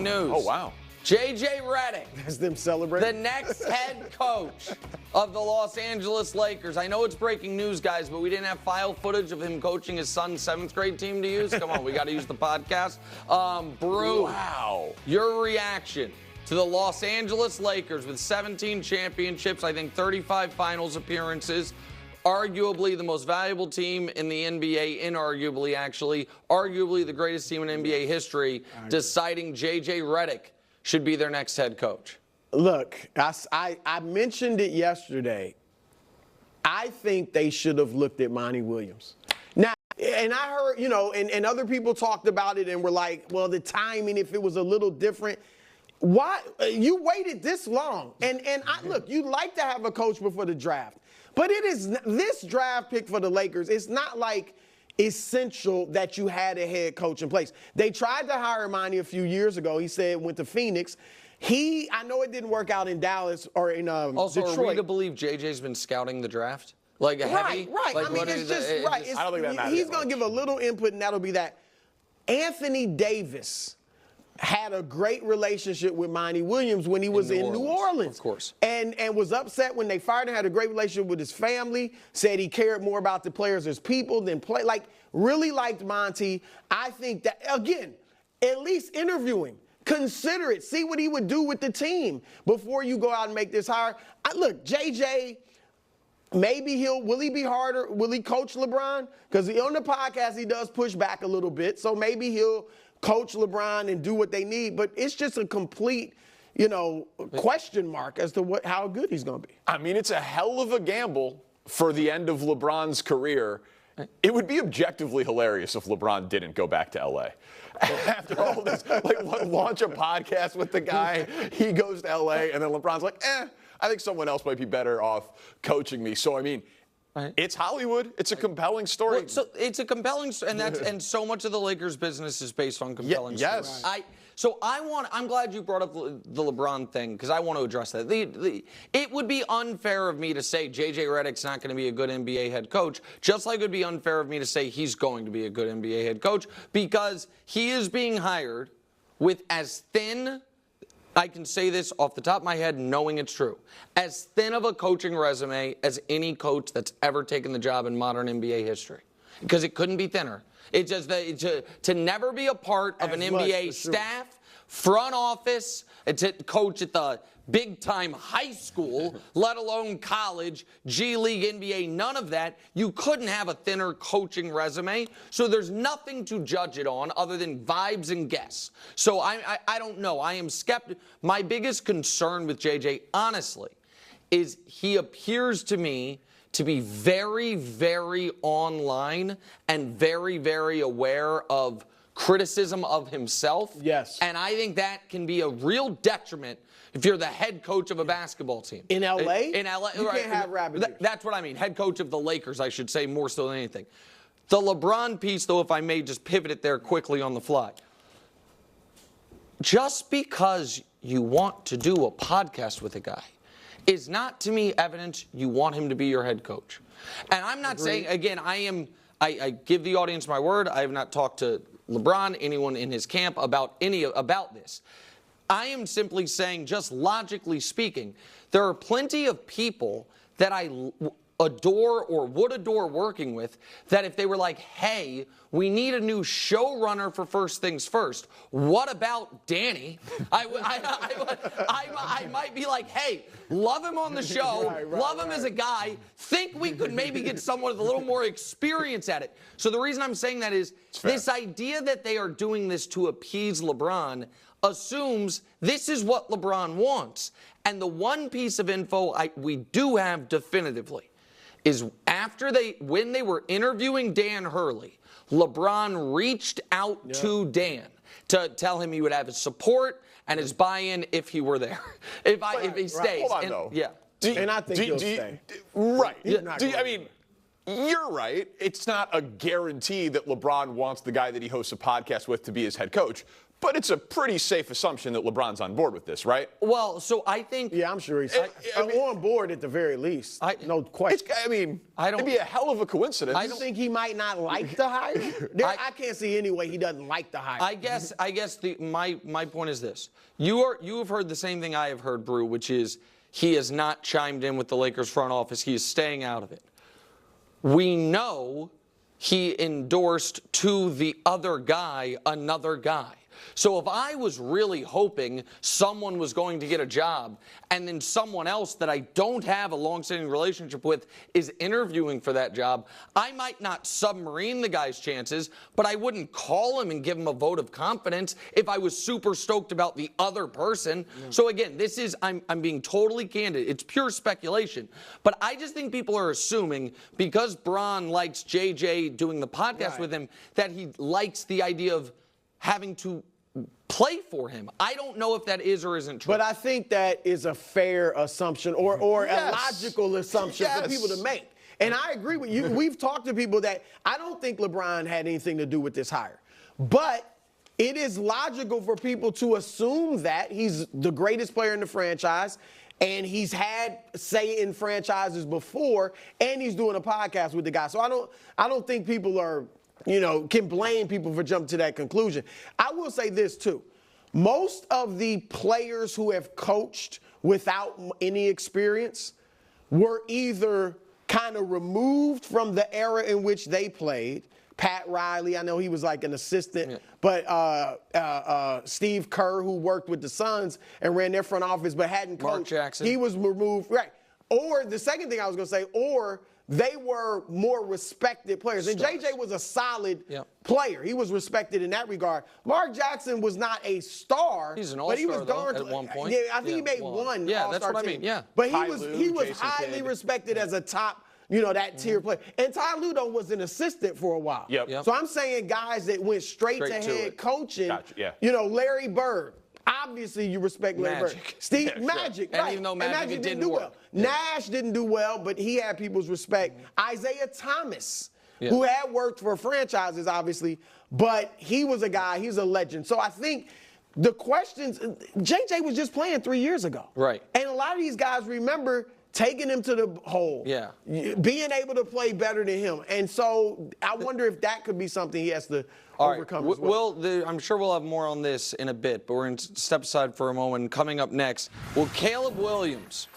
breaking news. Oh, wow. JJ Redick. That's them celebrating. The next head coach of the Los Angeles Lakers. I know it's breaking news, guys, but we didn't have file footage of him coaching his son's 7th grade team to use. Come on, we got to use the podcast. Brew, wow. Your reaction to the Los Angeles Lakers with 17 championships, I think 35 finals appearances, arguably the most valuable team in the NBA, inarguably actually, arguably the greatest team in NBA history, deciding JJ Redick should be their next head coach. Look, I mentioned it yesterday. I think they should have looked at Monty Williams. Now, and I heard, and other people talked about it and were like, well, the timing, if it was a little different. Why? You waited this long. Look, you'd like to have a coach before the draft. But it is this draft pick for the Lakers, it's not like essential that you had a head coach in place. They tried to hire Monty a few years ago. He said went to Phoenix. I know it didn't work out in Dallas or in also, Detroit. Are we to believe JJ's been scouting the draft? Like a heavy? Right. Like, I mean, it's just right. I don't think that matters. He's going to give a little input, and that'll be that. Anthony Davis had a great relationship with Monty Williams when he was in New Orleans. Of course. And was upset when they fired him, had a great relationship with his family, said he cared more about the players as people than play. Like, really liked Monty. I think that, again, at least interview him. Consider it. See what he would do with the team before you go out and make this hire. Look, JJ, maybe will he be harder? Will he coach LeBron? Because on the podcast, he does push back a little bit. So maybe he'll coach LeBron and do what they need, but it's just a complete, question mark as to how good he's going to be. I mean, it's a hell of a gamble for the end of LeBron's career. It would be objectively hilarious if LeBron didn't go back to L.A. After all this, launch a podcast with the guy, he goes to L.A., and then LeBron's like, I think someone else might be better off coaching me. So, I mean, it's Hollywood. It's a compelling story. Well, so it's a compelling, and so much of the Lakers' business is based on compelling stories. Yes. I'm glad you brought up the LeBron thing because I want to address that. It would be unfair of me to say JJ Redick's not going to be a good NBA head coach, just like it would be unfair of me to say he's going to be a good NBA head coach because he is being hired with as thin, I can say this off the top of my head knowing it's true, as thin of a coaching resume as any coach that's ever taken the job in modern NBA history. Because it couldn't be thinner. It's just to never be a part of an NBA staff, front office, to coach at the big-time high school, let alone college, G League, NBA, none of that. You couldn't have a thinner coaching resume. So there's nothing to judge it on other than vibes and guess. So I don't know. I am skeptical. My biggest concern with JJ, honestly, is he appears to me to be very, very online and very, very aware of criticism of himself. Yes. And I think that can be a real detriment if you're the head coach of a basketball team. In L.A.? In L.A. You can't have rabbit ears. That's what I mean. Head coach of the Lakers, I should say, more so than anything. The LeBron piece, though, if I may just pivot it there quickly on the fly. Just because you want to do a podcast with a guy is not, to me, evidence you want him to be your head coach. And I'm not saying, again, I give the audience my word. I have not talked to LeBron, anyone in his camp, about this. I am simply saying, just logically speaking, there are plenty of people that I adore or would adore working with that if they were like, hey, we need a new showrunner for First Things First. What about Danny? I might be like, hey, love him on the show, love him as a guy, think we could maybe get someone with a little more experience at it. So the reason I'm saying that is this idea that they are doing this to appease LeBron assumes this is what LeBron wants. And the one piece of info we do have definitively is when they were interviewing Dan Hurley, LeBron reached out to Dan to tell him he would have his support and his buy-in if he were there, if he stays. Hold on, though. Yeah. And I think he'll stay. Right. I mean, you're right. It's not a guarantee that LeBron wants the guy that he hosts a podcast with to be his head coach. But it's a pretty safe assumption that LeBron's on board with this, right? Well, so I think. Yeah, I'm sure he's on board at the very least. No question. It'd be a hell of a coincidence. I don't think he might not like the hire. I can't see any way he doesn't like the hire. I guess my point is this. You have heard the same thing I have heard, Brew, which is he has not chimed in with the Lakers front office. He is staying out of it. We know he endorsed to the other guy another guy. So if I was really hoping someone was going to get a job and then someone else that I don't have a long-standing relationship with is interviewing for that job, I might not submarine the guy's chances, but I wouldn't call him and give him a vote of confidence if I was super stoked about the other person. Yeah. So again, this is, I'm being totally candid. It's pure speculation. But I just think people are assuming because Bron likes JJ doing the podcast with him that he likes the idea of having to play for him. I don't know if that is or isn't true. But I think that is a fair assumption or a logical assumption for people to make. And I agree with you. We've talked to people that I don't think LeBron had anything to do with this hire. But it is logical for people to assume that he's the greatest player in the franchise and he's had say in franchises before and he's doing a podcast with the guy. So I don't think people are can blame people for jumping to that conclusion. I will say this, too. Most of the players who have coached without any experience were either kind of removed from the era in which they played. Pat Riley, I know he was like an assistant, but Steve Kerr, who worked with the Suns and ran their front office but hadn't coached. Mark Jackson. He was removed. Right. Or the second thing I was going to say, or they were more respected players. And JJ was a solid player. He was respected in that regard. Mark Jackson was not a star. He's an all-star, but he was darn at one point. Yeah, I think he made one Yeah, all-star that's what team. I mean, yeah. But he was Jason highly Kidd. respected as a top, that tier player. And Ty Lue, though, was an assistant for a while. Yep. So I'm saying guys that went straight to head coaching, Gotcha, Larry Bird. Obviously, you respect Larry Bird. Steve Magic, And even though Magic didn't do well. Nash didn't do well, but he had people's respect. Isaiah Thomas, who had worked for franchises, obviously, but he was a guy, he's a legend. So I think the questions, JJ was just playing 3 years ago. Right. And a lot of these guys remember taking him to the hole, being able to play better than him. And so I wonder if that could be something he has to overcome as well. I'm sure we'll have more on this in a bit, but we're going to step aside for a moment. Coming up next, will Caleb Williams